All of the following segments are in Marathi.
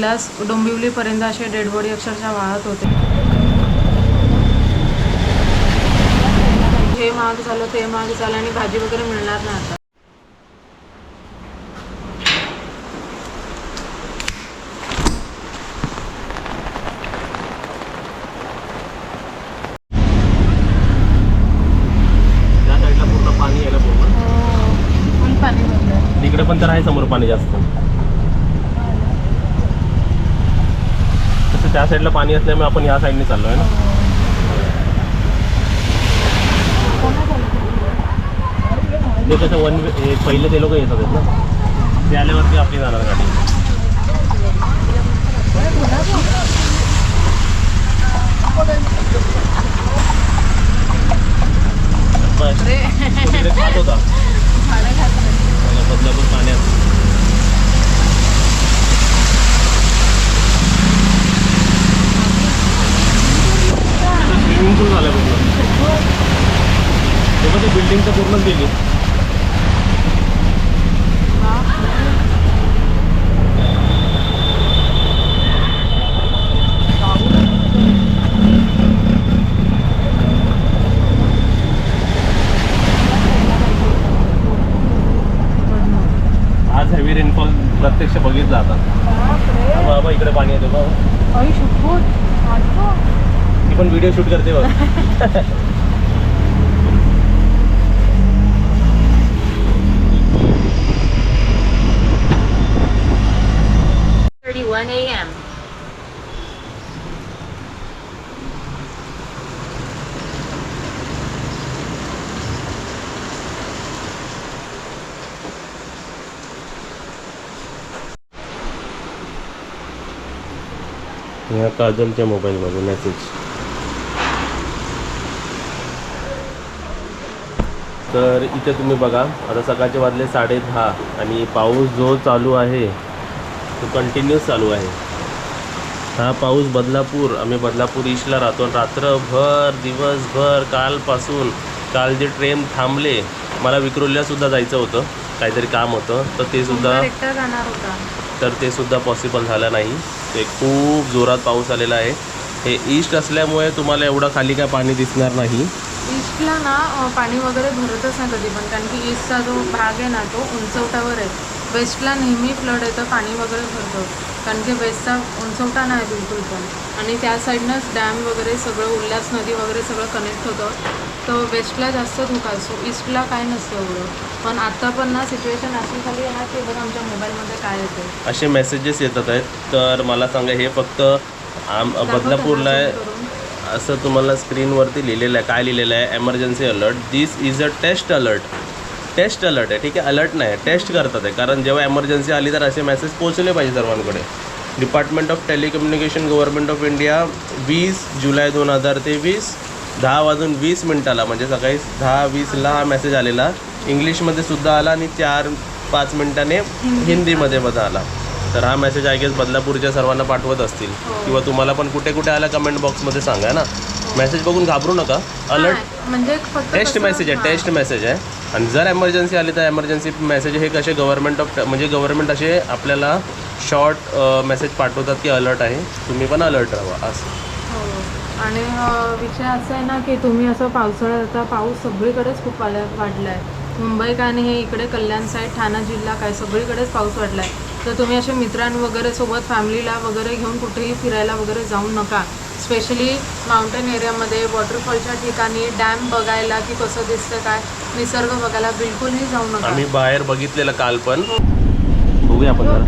उल्हास डोंबिवलीपर्यंत असे डेडबॉडी अक्षरशः वाहत होते. हे महाग झालं ते महाग झालं आणि भाजी वगैरे मिळणार नाही आता. तिकडे पण तर आहे समोर पाणी जास्त. तसं त्या साईडला पाणी असल्यामुळे आपण या साईडने चाललोय ना. ते कसं वन वे पहिले ते लोक येत आहेत ना, ते आल्यावरती आपली जाणार गाडी. खात होता बदलापूर पाण्यात. स्विमिंग पूल झालं पूर्ण. तेव्हा ती बिल्डिंग तर पूर्णच गेली. आज हेवी रेनफॉल प्रत्यक्ष बघितला आता. बाबा इकडे पाणी येतो बाबा. ती पण व्हिडिओ शूट करते बघ. 1 a.m. या काजलच्या मोबाईलमध्ये मेसेज. तर इथे तुम्ही बघा आता सकाळचे वाजले 10:30 आणि पाऊस जो चालू आहे तो कंटिन्यूस चालू आहे. हा पाऊस बदलापूर, आम्ही बदलापूर ईस्टला राहतो. रात्रभर दिवसभर कालपासून, काल जे ट्रेन थांबले, मला विक्रोलीलासुद्धा जायचं होतं, काहीतरी काम होतं, तर ते सुद्धा जाणार होता तर ते सुद्धा पॉसिबल झालं नाही. ते खूप जोरात पाऊस आलेला आहे. हे ईस्ट असल्यामुळे तुम्हाला एवढं खाली काय पाणी दिसणार नाही. ईस्टला ना पाणी वगैरे भरतच नाही कधी पण, कारण की ईस्टचा जो भाग आहे ना तो उंचवट्यावर आहे. वेस्टला नेहमी फ्लड येतं, पाणी वगैरे भरतं, कारण की वेस्टचा उंचवटा नाही बिलकुल पण. आणि त्या साईडनंच डॅम वगैरे सगळं, उल्हास नदी वगैरे सगळं कनेक्ट होतं. तर वेस्टला जास्त धोका असतो, ईस्टला काय नसतं एवढं. पण आता पण ना सिच्युएशन अशी झाली आहे ना की बघा आमच्या मोबाईलमध्ये काय येतं, असे मेसेजेस येतात आहेत. तर मला सांगा, हे फक्त बदलापूरला आहे असं तुम्हाला स्क्रीनवरती लिहिलेलं आहे. काय लिहिलेलं आहे? Emergency alert, this is a test alert. Test alert आहे, ठीक आहे, अलर्ट नाही, टेस्ट करतात आहे. कारण जेव्हा एमर्जन्सी आली तर असे मेसेज पोहोचले पाहिजे सर्वांकडे. Department of telecommunication, government of India, 20 जुलै 2023, 10:20 म्हणजे सकाळी 10:20ला हा मेसेज आलेला. इंग्लिशमध्ये सुद्धा आला आणि 4-5 मिनिटाने हिंदीमध्ये मध्ये आला. तर हा मेसेज आय गेस बदलापूरच्या सर्वांना पाठवत असतील, किंवा तुम्हाला पण कुठे कुठे आला कमेंट बॉक्समध्ये सांगा ना. मेसेज बघून घाबरू नका. अलर्ट म्हणजे टेस्ट मेसेज आहे, टेस्ट मेसेज आहे. आणि जर एमर्जन्सी आली तर एमर्जन्सी मेसेज हे कसे गव्हर्नमेंट ऑफ म्हणजे गव्हर्नमेंट असे आपल्याला शॉर्ट मेसेज पाठवतात की अलर्ट आहे, तुम्ही पण अलर्ट राहा असं. आणि विषय असा आहे ना की तुम्ही असं पावसाळ्याचा पाऊस सगळीकडेच खूप वाढला आहे. मुंबई काय नाही, हे इकडे कल्याण साईड, ठाणा जिल्हा काय सगळीकडेच पाऊस वाढला आहे. तर तुम्ही असे मित्रांवगैरे सोबत फॅमिलीला वगैरे घेऊन कुठेही फिरायला वगैरे जाऊ नका. स्पेशली माउंटेन एरियामध्ये, वॉटरफॉलच्या ठिकाणी, डॅम बघायला की कसं दिसतं काय निसर्ग बघायला बिलकुलही जाऊ नका. आम्ही बाहेर बघितलेलं काल पण, बघूया आपण जरा.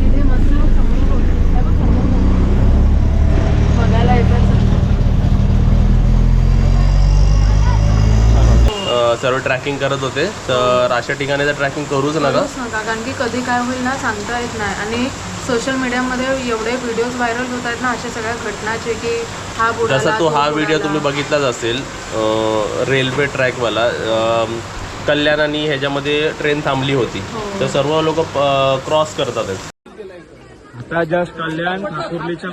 बघायला येतात सर्व ट्रॅकिंग करत होते. तर अशा ठिकाणी तर ट्रॅकिंग करूच नका, कारण की कधी काय होईल ना सांगता येत नाही. आणि सोशल मीडियामध्ये एवढे व्हिडिओज व्हायरल होत आहेत ना अशा सगळ्या घटनाचे की हा बुडाला, जसा तो हा व्हिडिओ तुम्ही बघितलाच असेल, रेल्वे ट्रॅकवाला, कल्याण आणि ह्याच्यामध्ये ट्रेन थांबली होती. तर सर्व लोक क्रॉस करतात आहेत. आता जस्ट कल्याण ठाकुर्लीच्या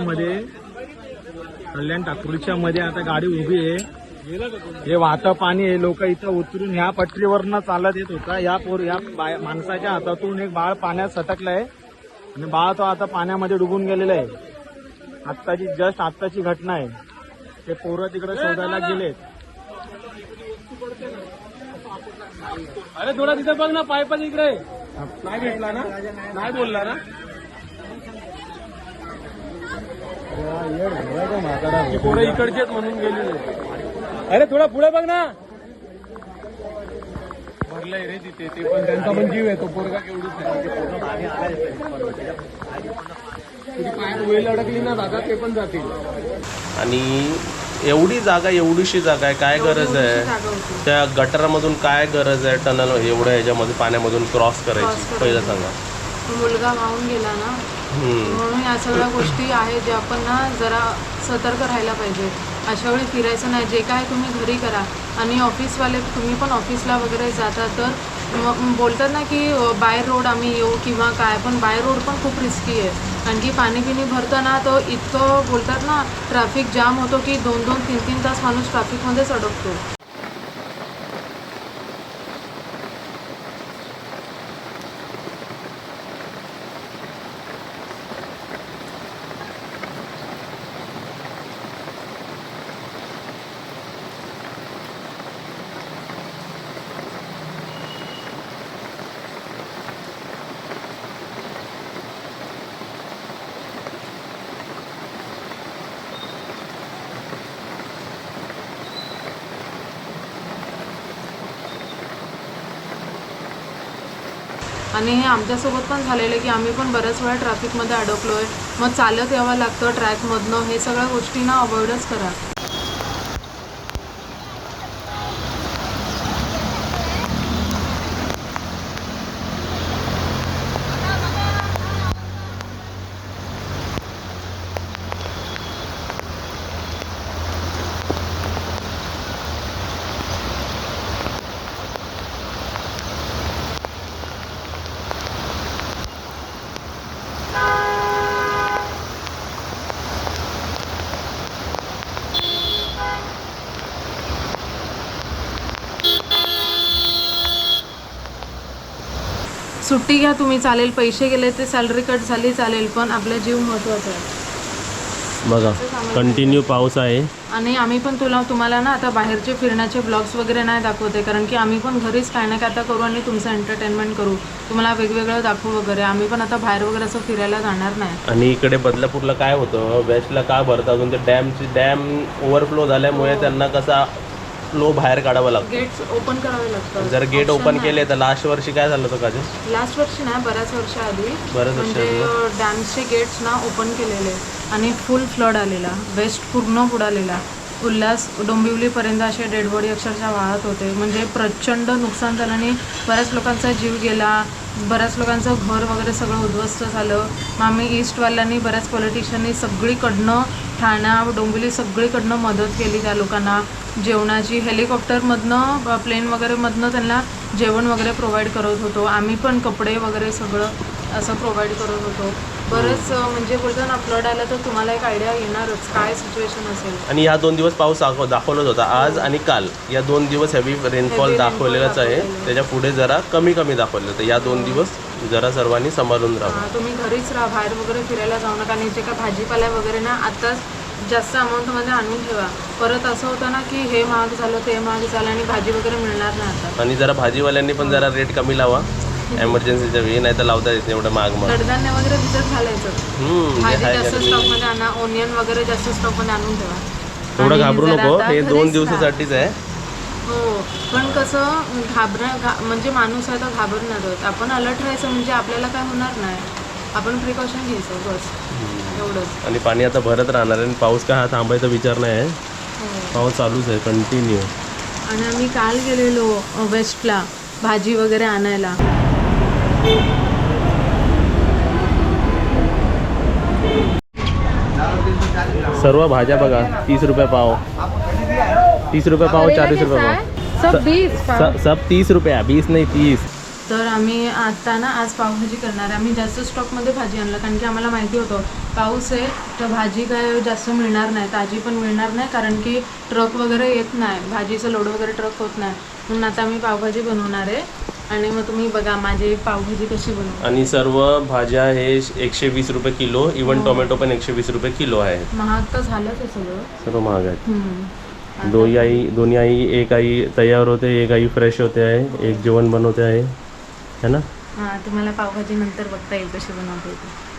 मध्ये आता गाडी उभी आहे. हे वाहतं पाणी आहे. लोक इथं उतरून ह्या पटरीवरनं चालत येत होता. या माणसाच्या हातातून एक बाळ पाण्यात सटकलंय आणि बाळ तो आता पाण्यामध्ये डुबून गेलेला आहे. आत्ताची घटना आहे. ते पोरं तिकडे शोधायला गेलेत. अरे थोडा तिथे बघ ना, पायपाच इकडे नाही भेटला ना, नाही बोलला ना. पोरं इकडचेच म्हणून गेलेले. अरे थोडा पुढे बघ ना. भरलंय रे तिथे, ते पण त्यांचा पण जीव आहे. तो पोरगा केवढीच पायात वेळ अडकली ना दादा, ते पण जातील. आणि एवढी जागा, एवढीशी जागा आहे, काय गरज आहे जागा होती. त्या गटारामधून? काय गरज आहे टनल एवढ्या ह्याच्यामध्ये पाण्यामधून क्रॉस करायची? करायची. पहिलं सांगा. तो मुलगा वाहून गेला ना, म्हणून या सगळ्या गोष्टी आहेत ज्या आपण ना जरा सतर्क राहायला पाहिजे. अशा वेळी फिरायचं नाही. जे काय तुम्ही घरी करा. आणि ऑफिसवाले, तुम्ही पण ऑफिसला वगैरे जाता तर बोलतात ना की बाय रोड आम्ही येऊ किंवा काय, पण बाय रोड पण खूप रिस्की आहे. कारण की पाणी पिणी भरतं ना, तर इतकं बोलतात ना ट्रॅफिक जाम होतो की 2-2, 3-3 तास माणूस ट्रॅफिकमध्येच अडकतो. आणि हे आमच्यासोबत पण झालेलं आहे की आम्ही पण बऱ्याच वेळा ट्रॅफिकमध्ये अडकलो आहे. मग चालत यावं लागतं ट्रॅकमधनं. हे सगळ्या गोष्टी ना अवॉइडच करा. सुट्टी घ्या तुम्ही, चालेल. पैसे गेले ते सॅलरी कट झाली चालेल, पण आपला जीव महत्त्वाचा आहे. बघा कंटिन्यू पाऊस आहे. आणि आम्ही पण तुम्हाला ना आता बाहेरचे फिरण्याचे ब्लॉग्स वगैरे नाही दाखवते, कारण की आम्ही पण घरीच काय ना काय आता करू आणि तुमचं एंटरटेनमेंट करू. तुम्हाला वेगवेगळं दाखवू वगैरे. आम्ही पण आता बाहेर वगैरे असं फिरायला जाणार नाही. आणि इकडे बदलापूरला काय होतं, वेस्टला का भरतं अजून ते डॅम ओव्हरफ्लो झाल्यामुळे त्यांना कसा फ्लो बाहेर काढावा लागतो. गेट्स ओपन करावे लागतात. जर गेट ओपन केले तर लास्ट वर्षी काय झालं होतं काजल? लास्ट वर्षी नाही, बऱ्याच वर्षाआधी बऱ्याच म्हणजे डॅम्सचे गेट्स ना ओपन केलेले आणि फुल फ्लड आलेला. वेस्ट पूर्ण बुडालेला. उल्हास डोंबिवलीपर्यंत असे डेडबॉडी अक्षरशः वाहत होते. म्हणजे प्रचंड नुकसान झालं आणि बऱ्याच लोकांचा जीव गेला. बऱ्याच लोकांचं घर वगैरे सगळं उद्ध्वस्त झालं. मग आम्ही ईस्टवाल्यांनी, बऱ्याच पॉलिटिशियननी सगळीकडनं, ठाणा डोंबिवली सगळीकडनं मदत केली त्या लोकांना. जेवणाची हेलिकॉप्टरमधनं, प्लेन वगैरेमधनं त्यांना जेवण वगैरे प्रोव्हाइड करत होतो. आम्ही पण कपडे वगैरे सगळं असं प्रोव्हाइड करत होतो. बरंच म्हणजे बोलतो ना, फ्लड आलं तर तुम्हाला एक आयडिया येणारच काय सिच्युएशन असेल. आणि ह्या 2 दिवस पाऊस दाखवलाच होता, आज आणि काल. या 2 दिवस हेवी रेनफॉल दाखवलेलाच आहे. त्याच्या पुढे जरा कमी दाखवलं होतं. या 2 दिवस जरा सर्वांनी सांभाळून राहा. तुम्ही घरीच राहा, बाहेर वगैरे फिरायला जाऊ नका. आणि जे काय भाजीपाला वगैरे ना आत्ताच जास्त अमाऊंटमध्ये आणून ठेवा. परत असं होतं ना की हे महाग झालं, ते महाग झालं आणि भाजी वगैरे मिळणार नाही आता. आणि जरा भाजीवाल्यांनी पण जरा रेट कमी लावा एमर्जन्सीच्या वेळी, नाही तर लावता येत नाही एवढं महाग महाग. कडधान्य वगैरे भिजत घालायचं. भाजी हाय जास्त गरमी. स्टॉकमध्ये आणा. ओनियन वगैरे जास्त स्टॉकमध्ये आणून ठेवा. थोडं आणि घाबरू जरा नको, आता हे 2 घरीच दिवसासाठीच आहे. हो, पण कसं म्हणजे माणूस आहे तर घाबरणारच. आपण अलर्ट राहायचं, म्हणजे आपल्याला काय होणार नाही. आपण प्रिकॉशन घ्यायचं बस, एवढंच. आणि पाणी आता भरत राहणार आहे. आणि पाऊस काय हा थांबायचा विचार नाही आहे. पाऊस चालूच आहे कंटिन्यू. आणि आम्ही काल गेलेलो वेस्टला भाजी वगैरे आणायला. सर्व भाज्या बघा 30 रुपये पाव, 30 रुपये पाव, 40 रुपये पाव, सब 30 रुपये, 20 नाही 30. तर आम्ही आता ना आज पावभाजी करणार आहे. आम्ही जास्त स्टॉकमध्ये भाजी आणलं, कारण की आम्हाला माहिती होतं पाऊस आहे तर भाजी काय जास्त मिळणार नाही, ताजी पण मिळणार नाही, कारण की ट्रक वगैरे येत नाही, भाजीचं लोड वगैरे ट्रक होत नाही. म्हणून आता आम्ही पावभाजी बनवणार आहे. आणि मग तुम्ही बघा माझी पावभाजी कशी बनवू. आणि सर्व भाज्या हे 120 रुपये किलो, इवन टोमॅटो पण 120 रुपये किलो आहे. महाग तर झालंच आहे सगळं. सर्व महाग आहेत. आता- दोन्ही आई, एक आई तयार होते, एक आई फ्रेश होते आहे, एक जेवण बनवते आहे है ना. हां तुम्हाला पावभाजी नंतर बघता येईल कशी बनवते ती.